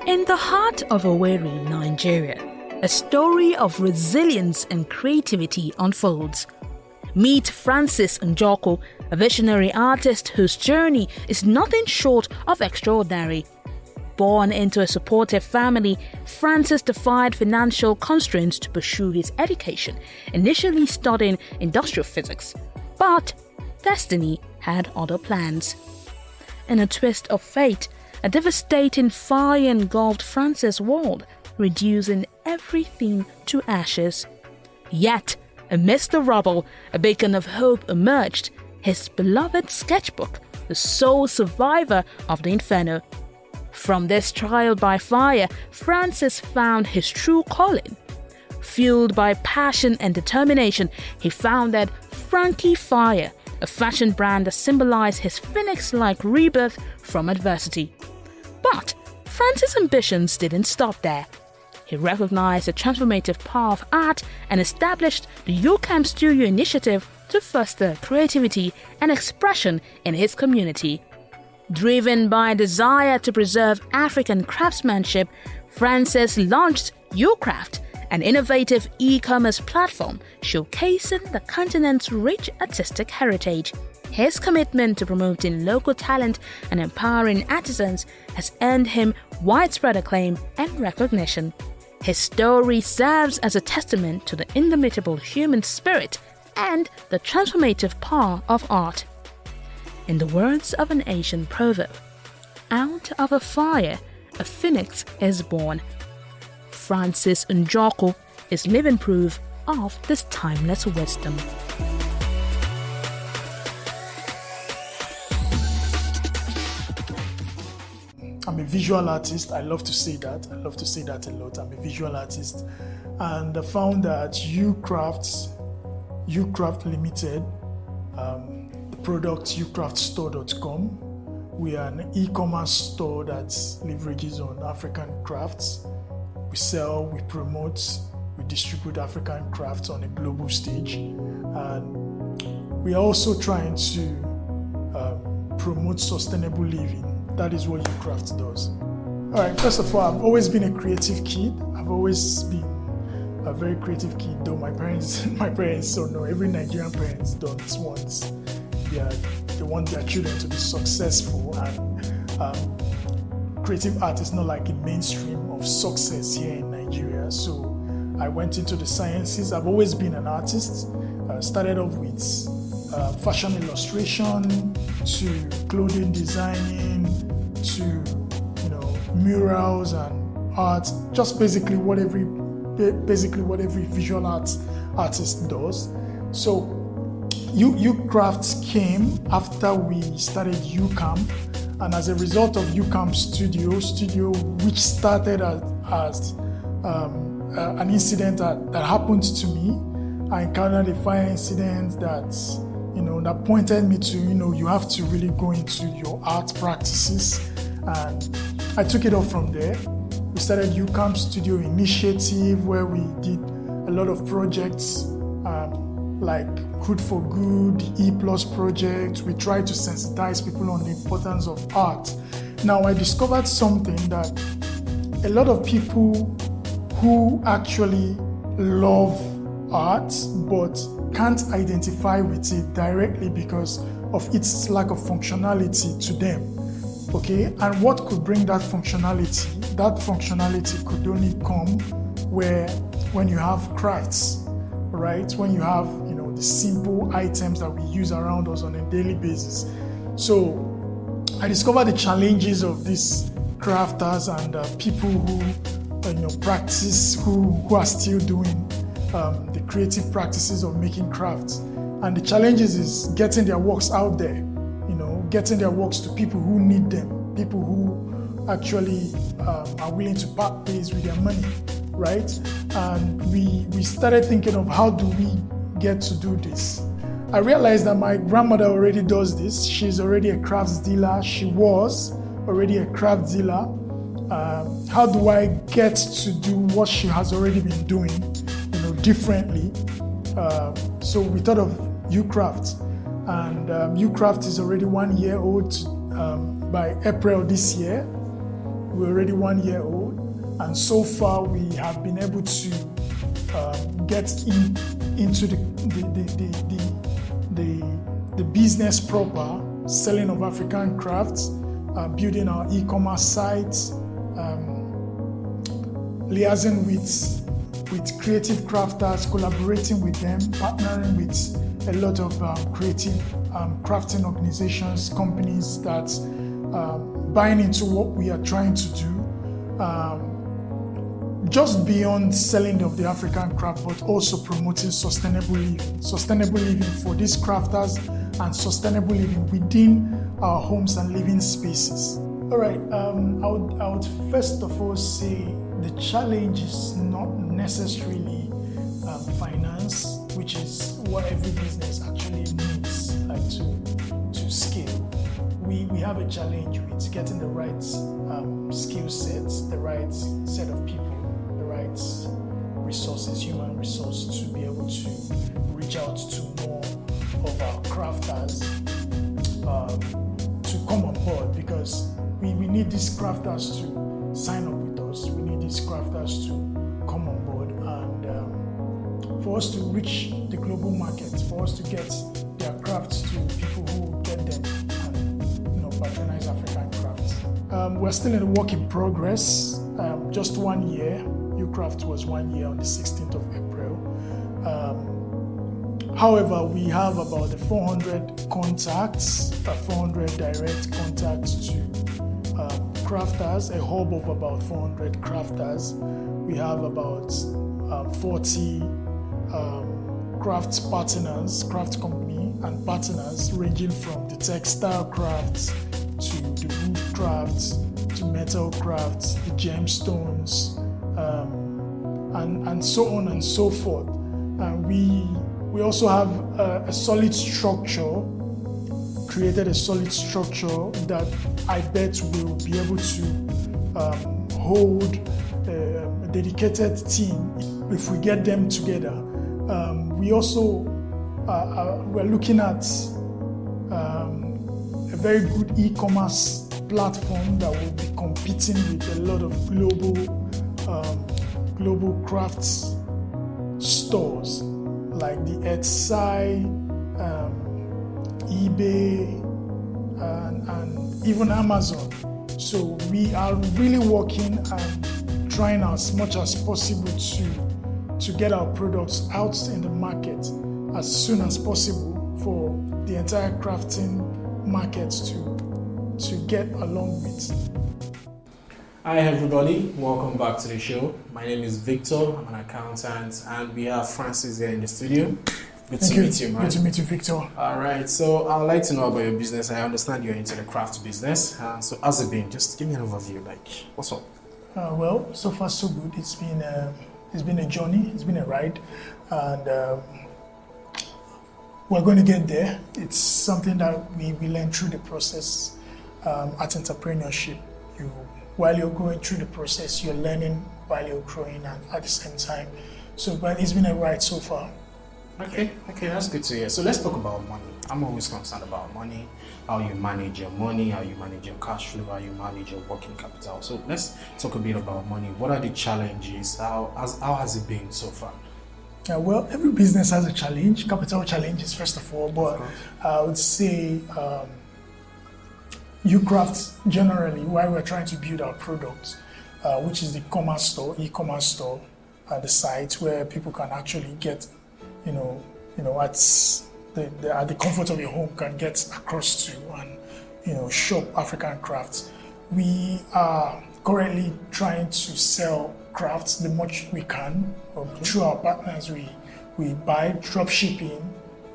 In the heart of Owerri, Nigeria, a story of resilience and creativity unfolds. Meet Franci Njoku, a visionary artist whose journey is nothing short of extraordinary. Born into a supportive family, Francis defied financial constraints to pursue his education, initially studying industrial physics. But destiny had other plans. In a twist of fate, a devastating fire engulfed Francis' world, reducing everything to ashes. Yet, amidst the rubble, a beacon of hope emerged, his beloved sketchbook, the sole survivor of the inferno. From this trial by fire, Francis found his true calling. Fueled by passion and determination, he founded Franci Fire, a fashion brand that symbolized his phoenix-like rebirth from adversity. But Francis' ambitions didn't stop there. He recognized the transformative power of art and established the UCAM Studio initiative to foster creativity and expression in his community. Driven by a desire to preserve African craftsmanship, Francis launched UCraft, an innovative e-commerce platform showcasing the continent's rich artistic heritage. His commitment to promoting local talent and empowering artisans has earned him widespread acclaim and recognition. His story serves as a testament to the indomitable human spirit and the transformative power of art. In the words of an ancient proverb, "Out of a fire, a phoenix is born." Franci Njoku is living proof of this timeless wisdom. I'm a visual artist. I love to say that. I love to say that a lot. I'm a visual artist. And I found that UCraft Limited, the product ucraftstore.com. We are an e-commerce store that leverages on African crafts. We sell, we promote, we distribute African crafts on a global stage. And we are also trying to promote sustainable living. That is what UCraft does. All right, first of all, I've always been a creative kid. I've always been a very creative kid, though my parents don't know. Every Nigerian parents don't want, they want their children to be successful, and creative art is not like a mainstream of success here in Nigeria. So I went into the sciences. I've always been an artist. Started off with fashion illustration, to clothing designing, to murals and art, just basically what every visual artist does. So UCraft came after we started UCAM, and as a result of UCAM Studio, which started as an incident that happened to me. I encountered a fire incident that pointed me to, you have to really go into your art practices. And I took it off from there. We started UCAM Studio Initiative, where we did a lot of projects like Good for Good, E+ project. We tried to sensitize people on the importance of art. Now, I discovered something that a lot of people who actually love art but can't identify with it directly because of its lack of functionality to them. Okay, and what could bring that functionality? That functionality could only come when you have crafts, right? When you have the simple items that we use around us on a daily basis. So I discovered the challenges of these crafters and people who practice, who are still doing the creative practices of making crafts. And the challenges is getting their works out there, getting their works to people who need them, people who actually are willing to part ways with their money, right? And we started thinking of how do we get to do this. I realized that my grandmother already does this. She's already a crafts dealer. She was already a craft dealer. How do I get to do what she has already been doing, differently? So we thought of UCraft, and UCraft is already 1 year old. By April this year, we're already 1 year old, and so far we have been able to get into the business proper, selling of African crafts, building our e-commerce sites, liaising with creative crafters, collaborating with them, partnering with a lot of creative crafting organizations, companies that buying into what we are trying to do. Just beyond selling of the African craft, but also promoting sustainable living for these crafters and sustainable living within our homes and living spaces. All right, I would first of all say the challenge is not necessarily finance, which is what every business actually needs to scale. We have a challenge with getting the right skill sets, the right set of people, the right resources, human resource, to be able to reach out to more of our crafters to come on board, because we need these crafters to sign up with us. We need these crafters to come on board, and for us to reach the global market, for us to get their crafts to people who get them and patronize African crafts. We're still in a work in progress. Just 1 year. Ucraft was 1 year on the 16th of April. However, we have about 400 contacts, 400 direct contacts to crafters, a hub of about 400 crafters. We have about 40 craft partners, craft company and partners, ranging from the textile crafts to the wood crafts to metal crafts, the gemstones, and so on and so forth. We also have a solid structure, created a solid structure that I bet will be able to hold a dedicated team if we get them together. We also we're looking at a very good e-commerce platform that will be competing with a lot of global crafts stores like the Etsy, eBay, and even Amazon. So we are really working and trying as much as possible to get our products out in the market as soon as possible for the entire crafting market to get along with. Hi everybody, welcome back to the show. My name is Victor, I'm an accountant, and we have Francis here in the studio. Good to meet you, man. Good to meet you, Victor. All right, so I would like to know about your business. I understand you're into the craft business. So how's it been? Just give me an overview, like what's up? Well, so far so good. It's been a journey, it's been a ride, and we're going to get there. It's something that we learn through the process. At entrepreneurship, while you're going through the process, you're learning while you're growing and at the same time. So, but it's been a ride so far. Okay, that's good to hear. So let's talk about money. I'm always concerned about money, how you manage your money, how you manage your cash flow, how you manage your working capital. So let's talk a bit about money. What are the challenges? How has it been so far? Well, every business has a challenge, capital challenges first of all, but I would say Ucraft generally, while we're trying to build our products, which is the e-commerce store, the site where people can actually get, at the comfort of your home, can get across to and shop African crafts. We are currently trying to sell crafts the much we can through our partners. We buy drop shipping,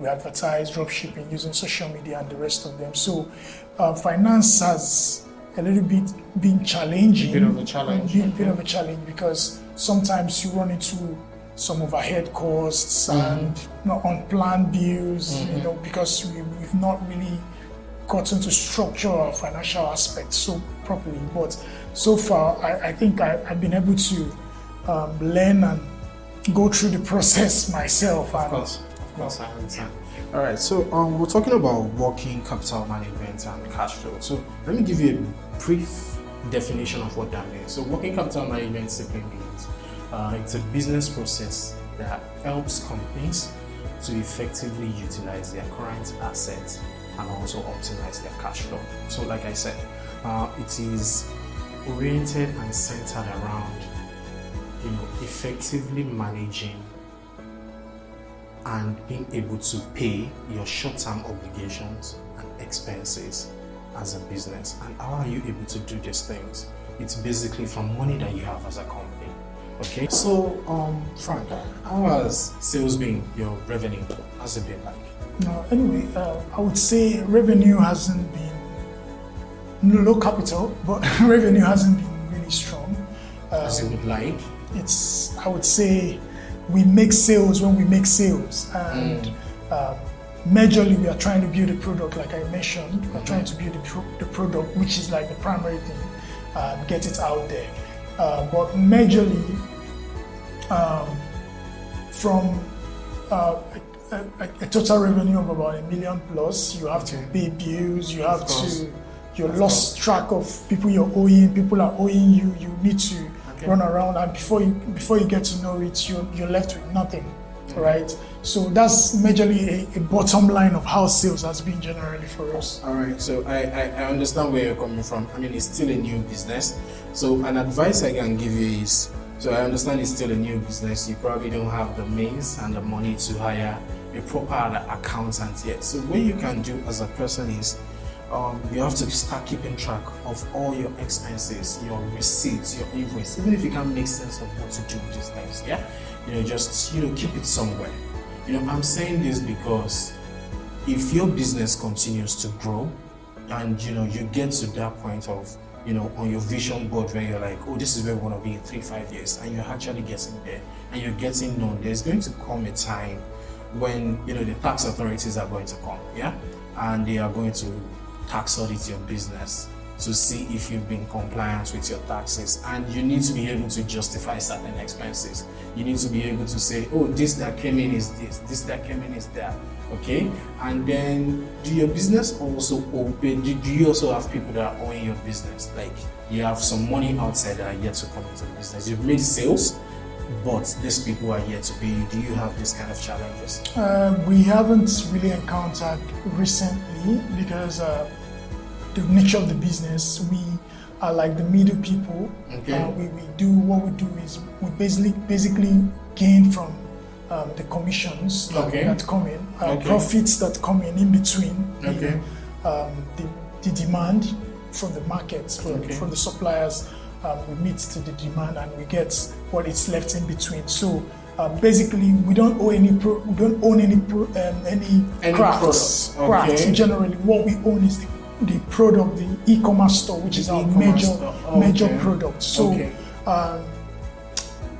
we advertise drop shipping using social media and the rest of them. So finance has a little bit been challenging. A bit of a challenge. Bit of a challenge because sometimes you run into some overhead costs and unplanned bills, because we've not really gotten to structure our financial aspects so properly. But so far, I think I've been able to learn and go through the process myself. Of course, I understand. All right, so we're talking about working capital management and cash flow. So let me give you a brief definition of what that means. So working capital management simply means it's a business process that helps companies to effectively utilize their current assets and also optimize their cash flow. So like I said, it is oriented and centered around, effectively managing and being able to pay your short-term obligations and expenses as a business. And how are you able to do these things? It's basically from money that you have as a company. Okay, so Frank, how has sales been, your revenue? How's it been like? Anyway, I would say revenue hasn't been low capital, but revenue hasn't been really strong. As you would like? I would say we make sales when we make sales, and majorly we are trying to build a product, like I mentioned. We're trying to build the product, which is like the primary thing, and get it out there. But majorly, from a total revenue of about $1 million plus, you have to pay bills, you have you lost track of people you're owing, people are owing you, you need to run around, and before you get to know it, you're left with nothing, right? So that's majorly a bottom line of how sales has been generally for us. All right, so I understand where you're coming from. I mean, it's still a new business. So an advice I can give you is, so I understand it's still a new business. You probably don't have the means and the money to hire a proper accountant yet. So what you can do as a person is, you have to start keeping track of all your expenses, your receipts, your invoice, even if you can't make sense of what to do with these things, yeah? Just keep it somewhere. I'm saying this because if your business continues to grow and you get to that point of on your vision board where you're like, oh, this is where we want to be in 3-5 years, and you're actually getting there and you're getting known, there's going to come a time when the tax authorities are going to come, yeah, and they are going to tax audit your business to see if you've been compliant with your taxes, and you need to be able to justify certain expenses. You need to be able to say, oh, this that came in is this that came in is that, okay? And then, do your business also open? Do you also have people that are owing your business? Like, you have some money outside that are yet to come into the business. You've made sales, but these people are yet to pay you. Do you have this kind of challenges? We haven't really encountered recently because the nature of the business, we are like the middle people. Okay. We do what we do is we basically gain from the commissions that come in, profits that come in between the demand from the markets, from the suppliers. We meet to the demand and we get what is left in between. So basically, we don't own any crafts. Crafts. Generally, what we own is the product, the e-commerce store, which is our major product. So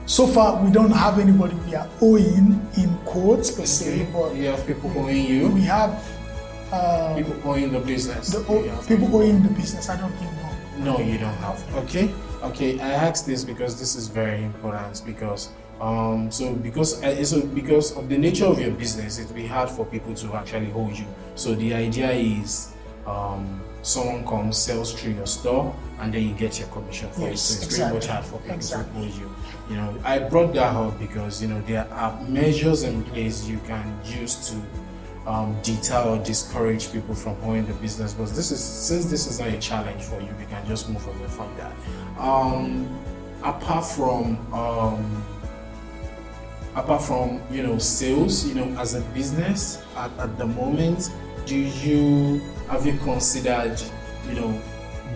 so far we don't have anybody we are owing in quotes per se, but you have people owing you. We have people owing the business. People owing the business. I don't think no, you don't have. Okay. I asked this because this is very important because because of the nature of your business, it will be hard for people to actually hold you. So the idea is someone comes, sells through your store, and then you get your commission for it. So it's very much hard for people to hold you. I brought that up because there are measures in place you can use to deter or discourage people from owning the business. But since this is not a challenge for you, we can just move away from that. Apart from sales, as a business at the moment, have you considered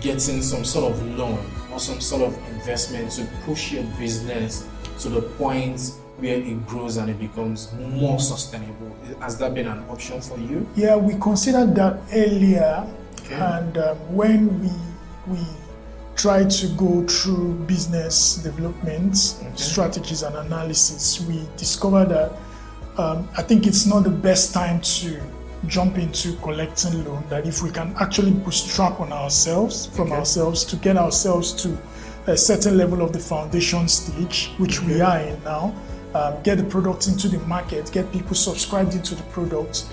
getting some sort of loan or some sort of investment to push your business to the point where it grows and it becomes more sustainable? Has that been an option for you? Yeah, we considered that earlier, and when we tried to go through business development strategies and analysis, we discovered that I think it's not the best time to jump into collecting loan, that if we can actually bootstrap on ourselves, to get ourselves to a certain level of the foundation stage, which we are in now, get the product into the market, get people subscribed into the product,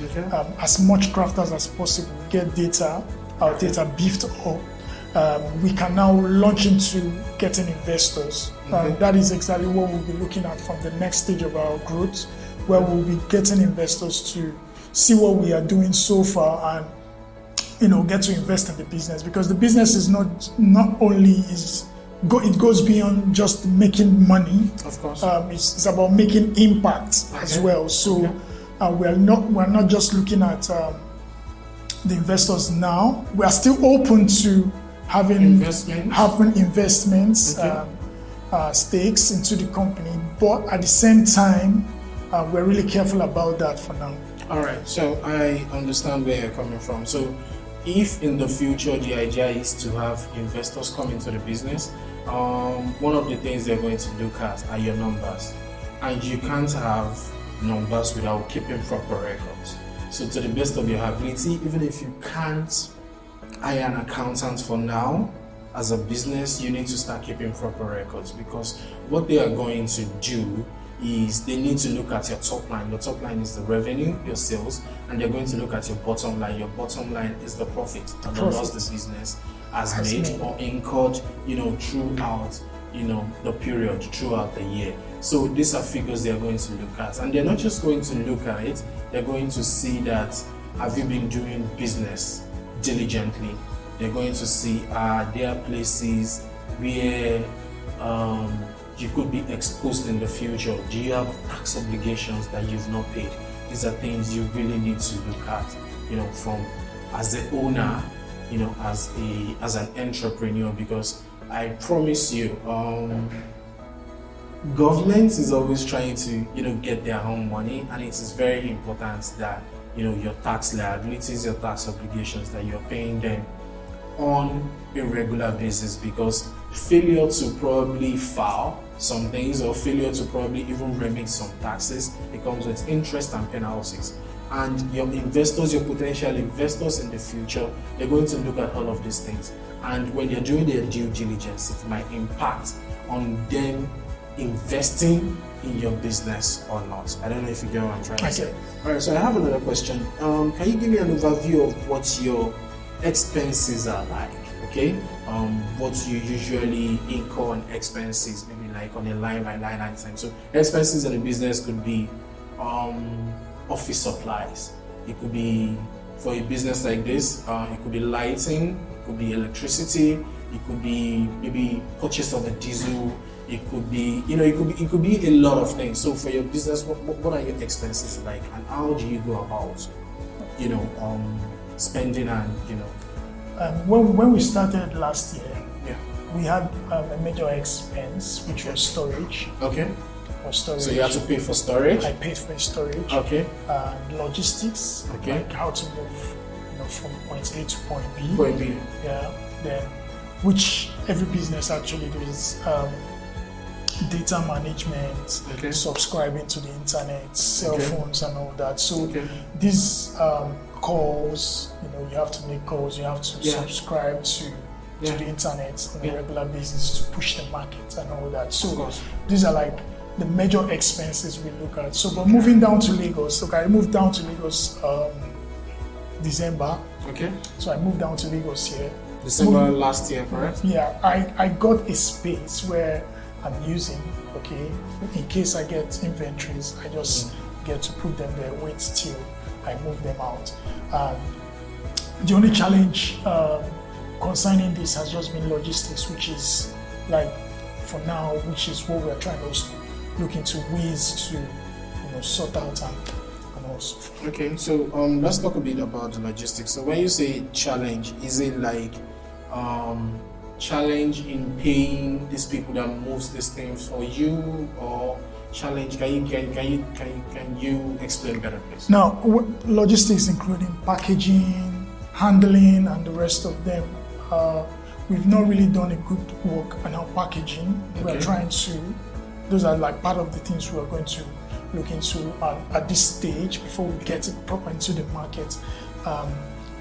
as much crafters as possible, get our data beefed up, we can now launch into getting investors. That is exactly what we'll be looking at from the next stage of our growth, where we'll be getting investors to see what we are doing so far and get to invest in the business, because the business is not only it goes beyond just making money. Of course, it's about making impact as well. So we're not just looking at the investors now. We are still open to having investments, stakes into the company, but at the same time, we're really careful about that for now. All right, so I understand where you're coming from. So if in the future the idea is to have investors come into the business, one of the things they're going to look at are your numbers, and you can't have numbers without keeping proper records. So to the best of your ability, even if you can't hire an accountant for now, as a business, you need to start keeping proper records, because what they are going to do is they need to look at your top line. Your top line is the revenue, your sales, and they're going to look at your bottom line. Your bottom line is the profit and the loss the business has made or incurred, throughout, the period, throughout the year. So these are figures they're going to look at, and they're not just going to look at it, they're going to see that, have you been doing business diligently? They're going to see, are there places where you could be exposed in the future? Do you have tax obligations that you've not paid? These are things you really need to look at, from as the owner, as an entrepreneur, because I promise you, government is always trying to, get their own money, and it is very important that, your tax liabilities, your tax obligations, that you're paying them on a regular basis, because failure to probably file some things or failure to probably even remit some taxes, it comes with interest and penalties. And your investors, your potential investors in the future, they're going to look at all of these things. And when they're doing their due diligence, it might impact on them investing in your business or not. I don't know if you get what I'm trying to say. All right, so I have another question. Can you give me an overview of what your expenses are like? Okay, what you usually incur on expenses, maybe like on a line by line item. So expenses in a business could be office supplies. It could be, for a business like this, it could be lighting, it could be electricity, it could be maybe purchase of the diesel, it could be, it could be a lot of things. So for your business, what are your expenses like, and how do you go about, spending and, when we started last year, we had a major expense, which was storage. Okay. For storage. So you had to pay for storage? I paid for storage. Okay. Logistics. Okay. Like how to move, from point A to point B. Point B. Yeah. Then, which every business actually does. Data management, subscribing to the internet, cell phones, and all that. So these calls, you have to make calls, you have to subscribe to the internet on a regular basis to push the market and all that. So these are like the major expenses we look at. So, but moving down to Lagos, I moved down to Lagos December. Okay. So I moved down to Lagos here. December last year, correct? Yeah, I got a space where I'm using, in case I get inventories, I just get to put them there, wait till I move them out. The only challenge concerning this has just been logistics, which is for now, which is what we're trying to look into ways to sort out and also. Okay, so let's talk a bit about the logistics. So when you say challenge, is it like challenge in paying these people that moves these things for you, or challenge? Can you explain better, please? Now, logistics including packaging, handling, and the rest of them. We've not really done a good work on our packaging. We're trying to. Those are like part of the things we are going to look into at this stage before we get it proper into the market.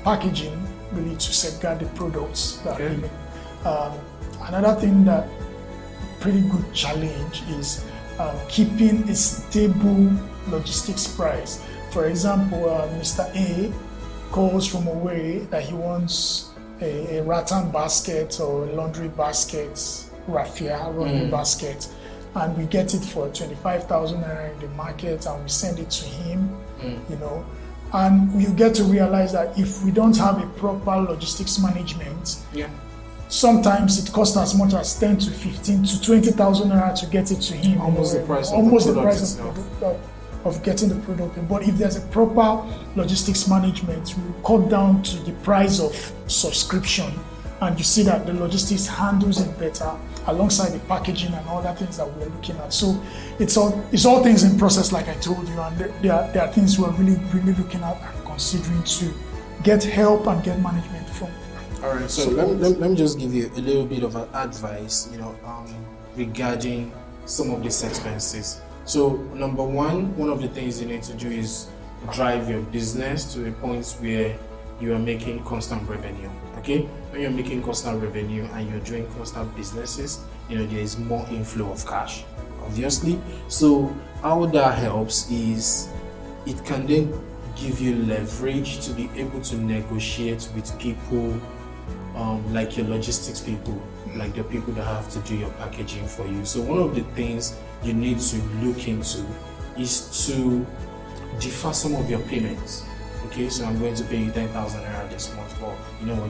Packaging really to safeguard the products that we make. Another thing that pretty good challenge is keeping a stable logistics price. For example, Mr. A calls from away that he wants a rattan basket or a laundry basket, raffia laundry basket, and we get it for 25,000 naira in the market, and we send it to him, you know, and you get to realize that if we don't have a proper logistics management, sometimes it costs as much as 10 to 15 to 20,000 naira to get it to him. Almost the price of getting the product. But if there's a proper logistics management, we cut down to the price of subscription, and you see that the logistics handles it better alongside the packaging and other things that we're looking at. So it's all things in process, like I told you, and there are things we're really looking at and considering to get help and get management from. All right, so let me just give you a little bit of advice, regarding some of these expenses. So number one of the things you need to do is drive your business to a point where you are making constant revenue. Okay, when you're making constant revenue and you're doing constant businesses, there is more inflow of cash, obviously. So how that helps is it can then give you leverage to be able to negotiate with people, like your logistics people, like the people that have to do your packaging for you. So one of the things you need to look into is to defer some of your payments. Okay, so I'm going to pay you 10,000 naira this month, but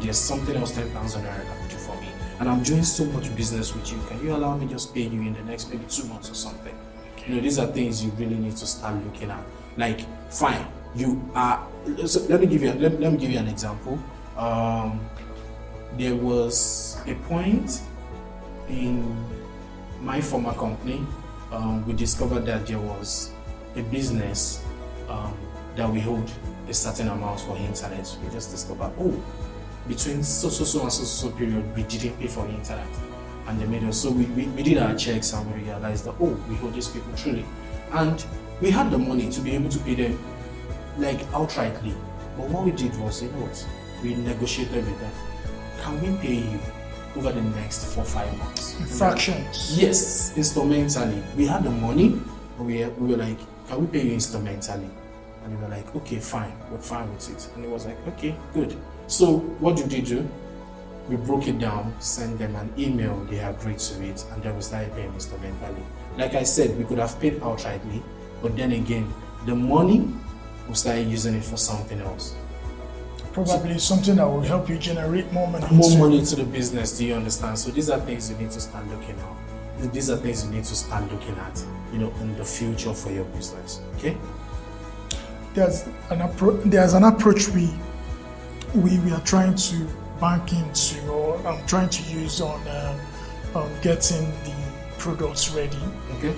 there's something else 10,000 naira can do for me, and I'm doing so much business with you. Can you allow me just pay you in the next maybe 2 months or something? These are things you really need to start looking at. Like, fine, you are. So let me give you an example. There was a point in my former company, we discovered that there was a business that we hold a certain amount for internet. We just discovered, between so period, we didn't pay for internet, and they made us. So we did our checks and we realized that we hold these people truly, and we had the money to be able to pay them like outrightly. But what we did was, we negotiated with them. Can we pay you over the next 4-5 months? In fractions. Yes, instrumentally. We had the money, but we were like, can we pay you instrumentally? And we were like, okay, fine, we're fine with it. And it was like, okay, good. So what did they do? We broke it down, sent them an email, they agreed to it, and then we started paying instrumentally. Like I said, we could have paid outrightly, but then again, the money, we started using it for something else. Probably something that will help you generate more money. More money to the business, do you understand? So these are things you need to start looking at. These are things you need to start looking at, in the future for your business, okay? There's an approach we are trying to bank into, or I'm trying to use on getting the products ready. Okay.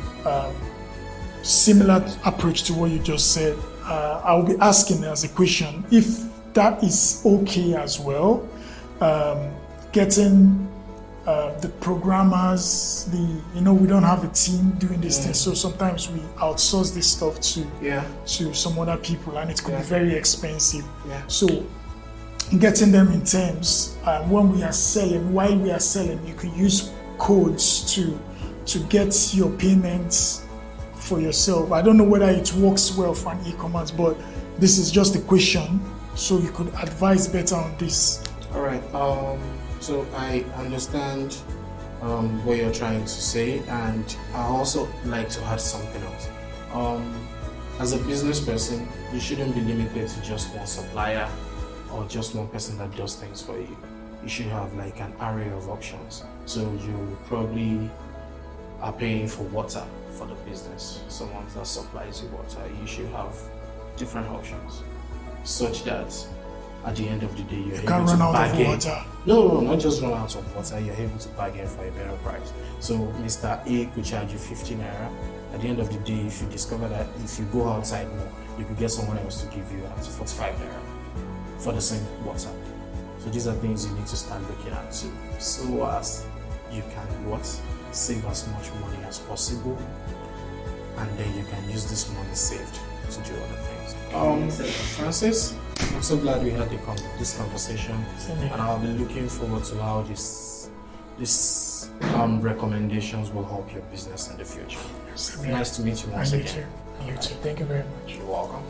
Similar approach to what you just said. I'll be asking as a question if that is okay as well. Getting the programmers, we don't have a team doing this thing, so sometimes we outsource this stuff to some other people, and it could be very expensive. So getting them in terms, while we are selling, you can use codes to get your payments for yourself. I don't know whether it works well for an e-commerce, but this is just a question, so you could advise better on this. All right. So I understand what you're trying to say, and I also like to add something else. As a business person, you shouldn't be limited to just one supplier or just one person that does things for you. You should have like an array of options. So you probably are paying for water for the business, someone that supplies you water. You should have different options, such that at the end of the day, you're able to bargain. No, not just run out of water. You're able to bargain for a better price. So Mr. A could charge you 50 naira. At the end of the day, if you discover that if you go outside more, you could get someone else to give you at 45 naira for the same water. So these are things you need to start looking at too, so as you can save as much money as possible, and then you can use this money saved to do other things. Francis, I'm so glad we had this conversation, and I'll be looking forward to how these recommendations will help your business in the future. Yes, nice to meet you once again. You too. Thank you very much. You're welcome.